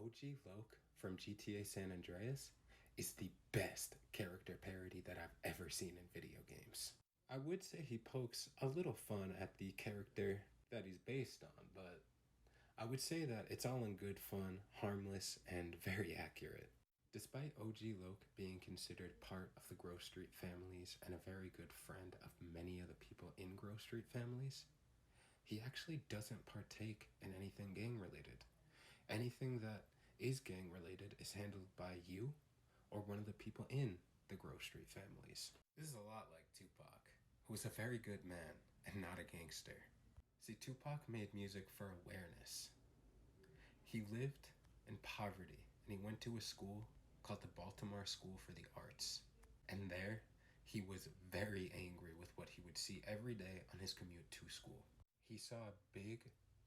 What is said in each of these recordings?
OG Loke from GTA San Andreas is the best character parody that I've ever seen in video games. I would say he pokes a little fun at the character that he's based on, but I would say that it's all in good fun, harmless, and very accurate. Despite OG Loke being considered part of the Grove Street families and a very good friend of many of the people in Grove Street families, he actually doesn't partake in anything gang related. Anything that is gang related is handled by you or one of the people in the Grove Street families. This is a lot like Tupac, who was a very good man and not a gangster. See, Tupac made music for awareness. He lived in poverty and he went to a school called the Baltimore School for the Arts. And there, he was very angry with what he would see every day on his commute to school. He saw a big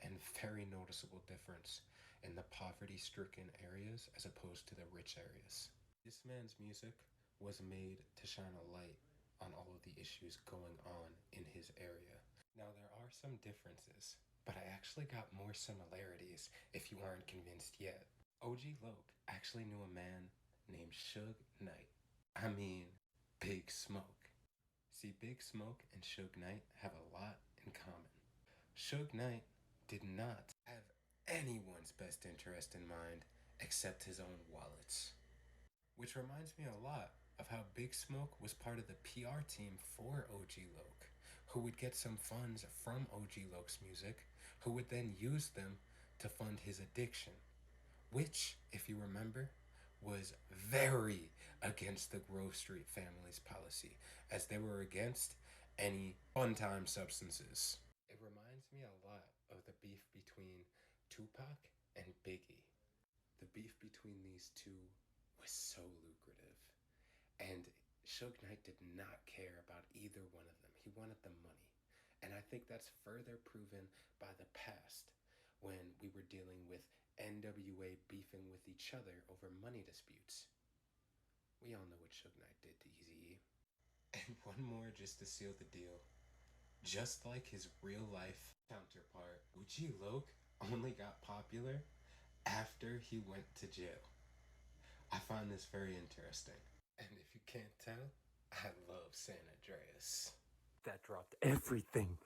and very noticeable difference in the poverty-stricken areas as opposed to the rich areas. This man's music was made to shine a light on all of the issues going on in his area. Now, there are some differences, but I actually got more similarities if you aren't convinced yet. OG Loke actually knew a man named Suge Knight. I mean, Big Smoke. See, Big Smoke and Suge Knight have a lot in common. Suge Knight did not have anyone's best interest in mind except his own wallets. Which reminds me a lot of how Big Smoke was part of the PR team for OG Loke, who would get some funds from OG Loke's music, who would then use them to fund his addiction, which, if you remember, was very against the Grove Street family's policy, as they were against any fun-time substances. It reminds me a lot of the beef between Tupac and Biggie. The beef between these two was so lucrative, and Suge Knight did not care about either one of them. He wanted the money, and I think that's further proven by the past when we were dealing with NWA beefing with each other over money disputes. We all know what Suge Knight did to Eazy-E. And one more just to seal the deal. Just like his real life counterpart, OG Loke only got popular after he went to jail. I find this very interesting. And if you can't tell, I love San Andreas. That dropped everything.